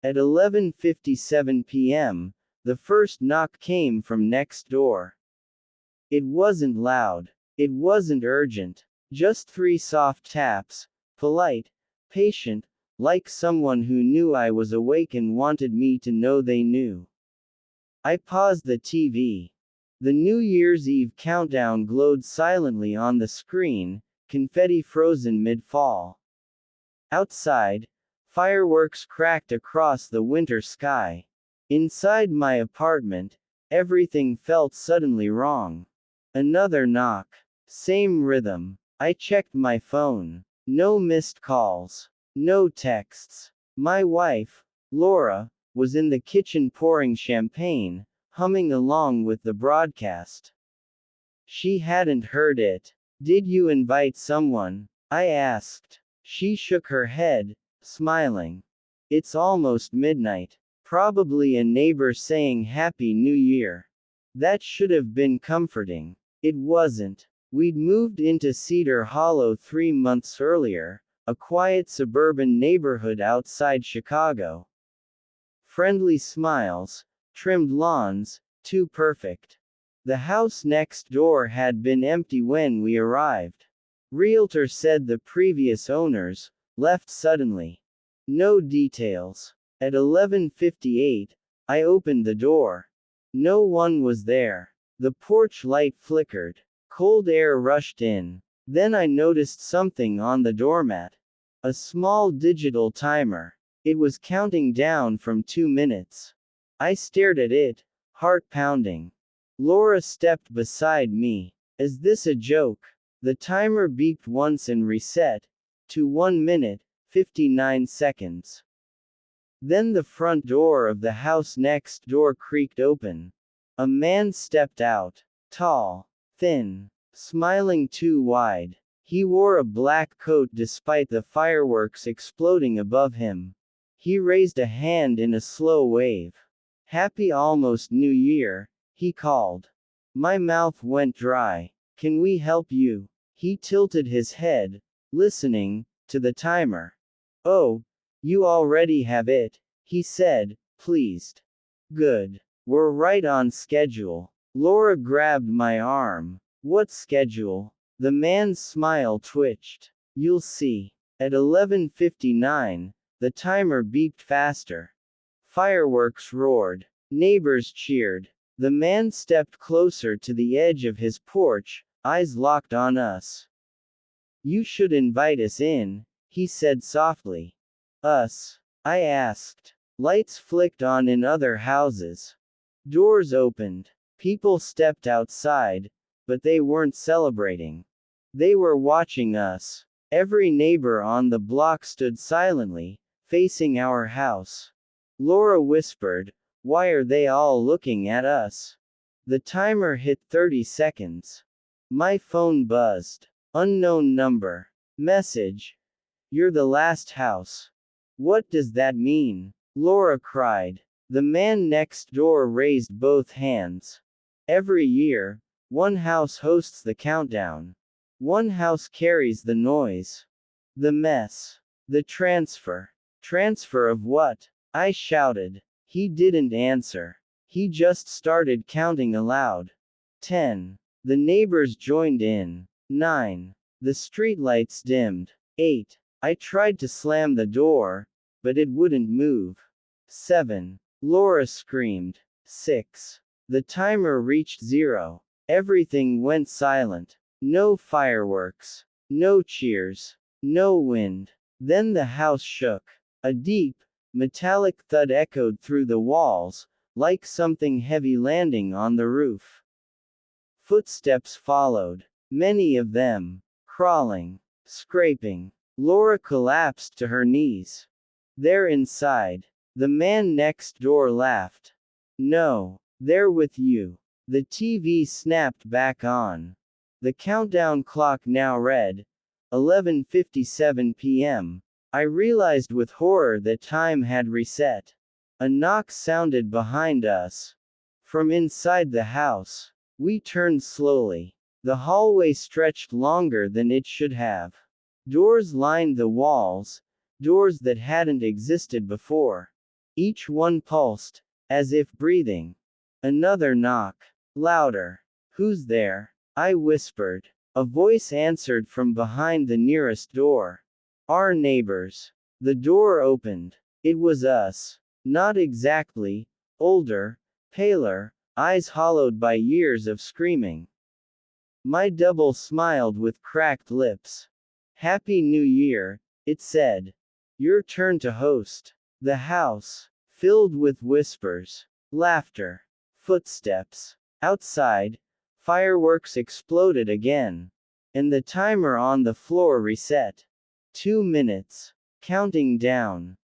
At 11:57 p.m., the first knock came from next door. It wasn't loud. It wasn't urgent. Just 3 soft taps, polite, patient, like someone who knew I was awake and wanted me to know they knew. I paused the TV. The New Year's Eve countdown glowed silently on the screen, confetti frozen mid-fall. Outside, fireworks cracked across the winter sky. Inside my apartment, everything felt suddenly wrong. Another knock. Same rhythm. I checked my phone. No missed calls. No texts. My wife, Laura, was in the kitchen pouring champagne, humming along with the broadcast. She hadn't heard it. "Did you invite someone?" I asked. She shook her head, smiling. "It's almost midnight. Probably a neighbor saying Happy New Year." That should have been comforting. It wasn't. We'd moved into Cedar Hollow 3 months earlier, a quiet suburban neighborhood outside Chicago. Friendly smiles, trimmed lawns, too perfect. The house next door had been empty when we arrived. Realtor said the previous owners left suddenly. No details. At 11:58, I opened the door. No one was there. The porch light flickered. Cold air rushed in. Then I noticed something on the doormat. A small digital timer. It was counting down from 2 minutes. I stared at it, heart pounding. Laura stepped beside me. "Is this a joke?" The timer beeped once and reset to 1 minute, 59 seconds. Then the front door of the house next door creaked open. A man stepped out. Tall, thin, smiling too wide. He wore a black coat despite the fireworks exploding above him. He raised a hand in a slow wave. "Happy almost New Year," he called. My mouth went dry. "Can we help you?" He tilted his head, listening to the timer. "Oh, you already have it," he said, pleased. "Good. We're right on schedule." Laura grabbed my arm. "What schedule?" The man's smile twitched. "You'll see." At 11:59, the timer beeped faster. Fireworks roared. Neighbors cheered. The man stepped closer to the edge of his porch, eyes locked on us. "You should invite us in," he said softly. "Us?" I asked. Lights flicked on in other houses. Doors opened. People stepped outside, but they weren't celebrating. They were watching us. Every neighbor on the block stood silently, facing our house. Laura whispered, "Why are they all looking at us?" The timer hit 30 seconds. My phone buzzed. Unknown number. Message. "You're the last house." "What does that mean?" Laura cried. The man next door raised both hands. "Every year, one house hosts the countdown. One house carries the noise. The mess. The transfer." "Transfer of what?" I shouted. He didn't answer. He just started counting aloud. 10. The neighbors joined in. 9. The streetlights dimmed. 8. I tried to slam the door, but it wouldn't move. 7. Laura screamed. 6. The timer reached 0. Everything went silent. No fireworks. No cheers. No wind. Then the house shook. A deep, metallic thud echoed through the walls, like something heavy landing on the roof. Footsteps followed. Many of them. Crawling. Scraping. Laura collapsed to her knees. "They're inside." The man next door laughed. "No, they're with you." The TV snapped back on. The countdown clock now read 11:57 p.m. I realized with horror that time had reset. A knock sounded behind us. From inside the house. We turned slowly. The hallway stretched longer than it should have. Doors lined the walls, doors that hadn't existed before. Each one pulsed, as if breathing. Another knock. Louder. Who's there? I whispered. A voice answered from behind the nearest door. Our neighbors. The door opened. It was us. Not exactly. Older, paler, eyes hollowed by years of screaming. My double smiled with cracked lips. Happy New Year, it said. Your turn to host. The house, filled with whispers, laughter, footsteps. Outside, fireworks exploded again. And the timer on the floor reset. 2 minutes. Counting down.